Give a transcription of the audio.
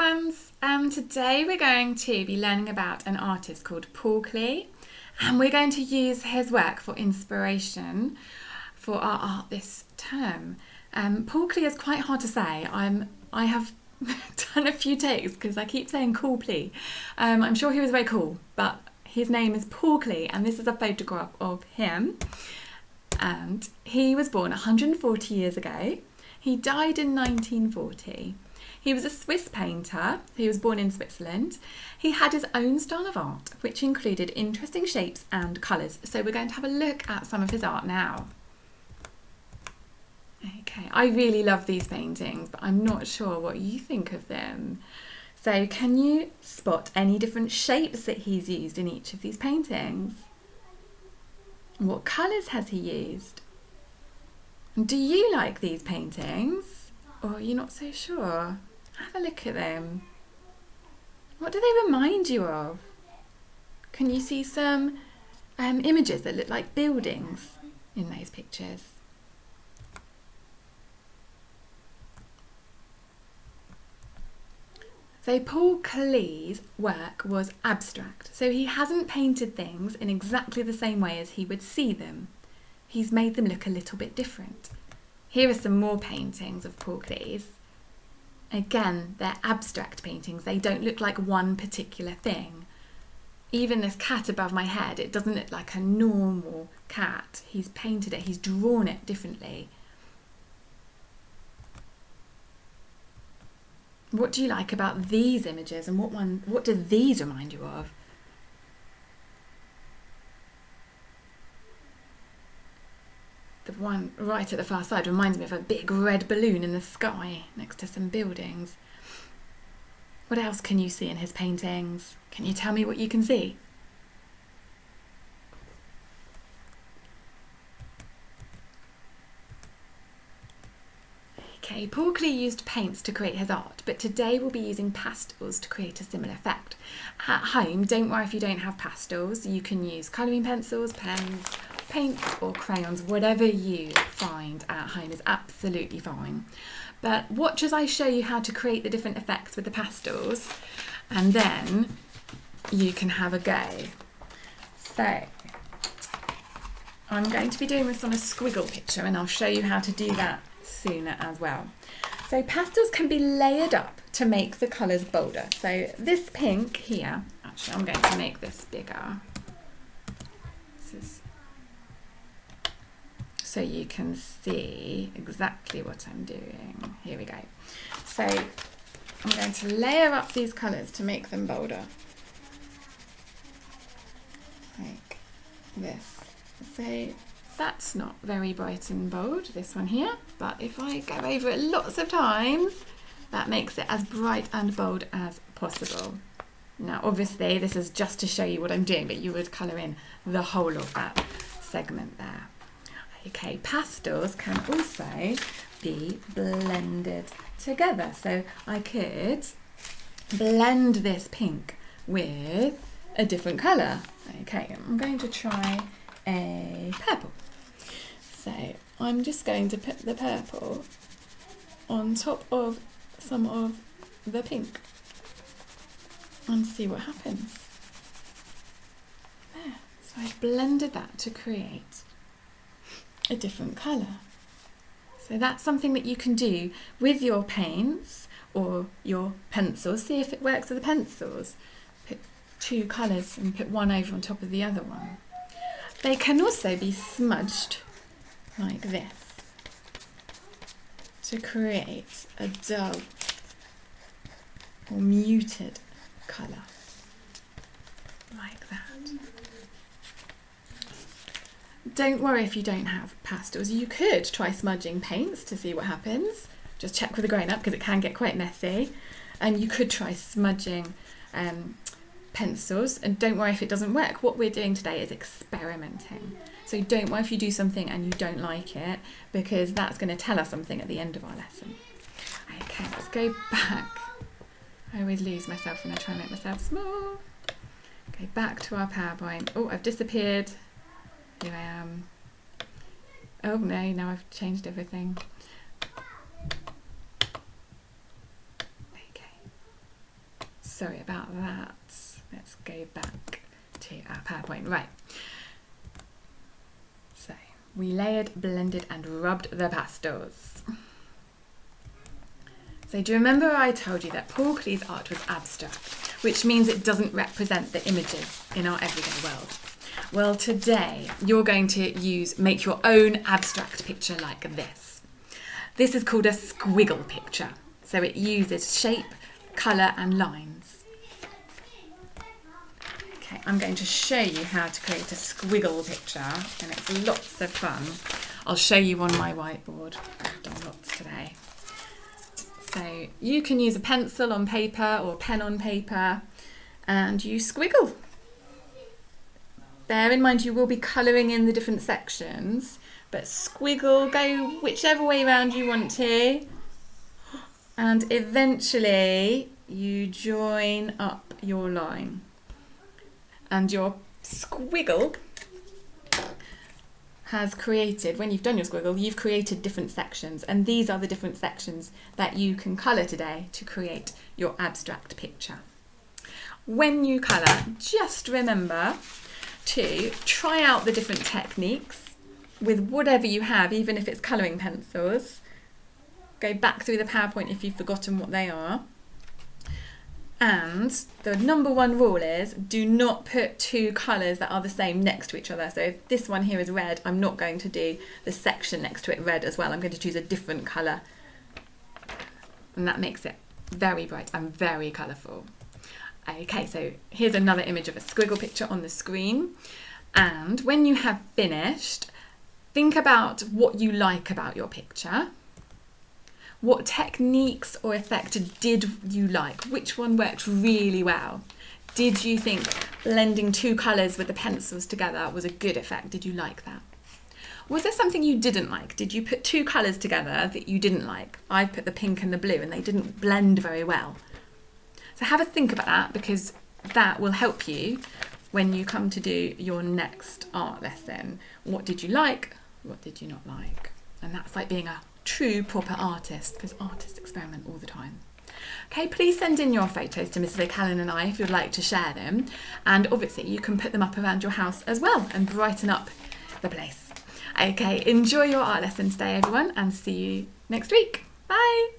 ones. Today we're going to be learning about an artist called Paul Klee, and we're going to use his work for inspiration for our art this term. Paul Klee is quite hard to say. I have done a few takes because I keep saying cool Klee. I'm sure he was very cool, but his name is Paul Klee, and this is a photograph of him. And he was born 140 years ago. He died in 1940. He was a Swiss painter. He was born in Switzerland. He had his own style of art, which included interesting shapes and colours. So we're going to have a look at some of his art now. Okay, I really love these paintings, but I'm not sure what you think of them. So can you spot any different shapes that he's used in each of these paintings? What colours has he used? Do you like these paintings? Or are you not so sure? Have a look at them. What do they remind you of? Can you see some images that look like buildings in those pictures? So Paul Klee's work was abstract, so he hasn't painted things in exactly the same way as he would see them. He's made them look a little bit different. Here are some more paintings of Paul Klee's. Again, they're abstract paintings. They don't look like one particular thing. Even this cat above my head, it doesn't look like a normal cat. He's painted it, he's drawn it differently. What do you like about these images, and what do these remind you of? The one right at the far side reminds me of a big red balloon in the sky next to some buildings. What else can you see in his paintings? Can you tell me what you can see? Okay, Paul Klee used paints to create his art, but today we'll be using pastels to create a similar effect. At home, don't worry if you don't have pastels. You can use colouring pencils, pens, paints or crayons. Whatever you find at home is absolutely fine. But watch as I show you how to create the different effects with the pastels, and then you can have a go. So I'm going to be doing this on a squiggle picture, and I'll show you how to do that sooner as well. So pastels can be layered up to make the colours bolder. So this pink here, actually I'm going to make this bigger. This is so you can see exactly what I'm doing. Here we go. So I'm going to layer up these colours to make them bolder. Like this. So that's not very bright and bold, this one here, but if I go over it lots of times, that makes it as bright and bold as possible. Now obviously this is just to show you what I'm doing, but you would colour in the whole of that segment there. Okay, pastels can also be blended together. So I could blend this pink with a different colour. Okay, I'm going to try a purple. So I'm just going to put the purple on top of some of the pink and see what happens. There, so I've blended that to create a different colour. So that's something that you can do with your paints or your pencils. See if it works with the pencils. Put two colours and put one over on top of the other one. They can also be smudged like this to create a dull or muted colour, like that. Don't worry if you don't have pastels. You could try smudging paints to see what happens. Just check with a grown-up because it can get quite messy. And you could try smudging pencils, and don't worry if it doesn't work. What we're doing today is experimenting. So don't worry if you do something and you don't like it, because that's going to tell us something at the end of our lesson. Okay, let's go back. I always lose myself when I try and make myself small. Okay, back to our PowerPoint. Oh, I've disappeared. Here I am. Oh no, now I've changed everything. Okay. sorry about that. Let's go back to our PowerPoint. Right. So we layered, blended and rubbed the pastels. So do you remember I told you that Paul Klee's art was abstract, which means it doesn't represent the images in our everyday world? Well, today you're going to make your own abstract picture like this. This is called a squiggle picture. So it uses shape, colour and lines. Okay, I'm going to show you how to create a squiggle picture, and it's lots of fun. I'll show you on my whiteboard. I've done lots today. So you can use a pencil on paper or a pen on paper and you squiggle. Bear in mind you will be colouring in the different sections, but squiggle, go whichever way around you want to, and eventually you join up your line. And your squiggle has created, when you've done your squiggle, you've created different sections, and these are the different sections that you can colour today to create your abstract picture. When you colour, just remember to try out the different techniques with whatever you have, even if it's colouring pencils. Go back through the PowerPoint if you've forgotten what they are. And the number one rule is do not put two colours that are the same next to each other. So if this one here is red, I'm not going to do the section next to it red as well. I'm going to choose a different colour. And that makes it very bright and very colourful. Okay, so here's another image of a squiggle picture on the screen. And when you have finished, think about what you like about your picture. What techniques or effect did you like? Which one worked really well? Did you think blending two colours with the pencils together was a good effect? Did you like that? Was there something you didn't like? Did you put two colours together that you didn't like? I put the pink and the blue and they didn't blend very well. So have a think about that, because that will help you when you come to do your next art lesson. What did you like? What did you not like? And that's like being a true proper artist, because artists experiment all the time. Okay, please send in your photos to Mrs. O'Callaghan and I if you'd like to share them, and obviously you can put them up around your house as well and brighten up the place. Okay, enjoy your art lesson today everyone, and see you next week. Bye!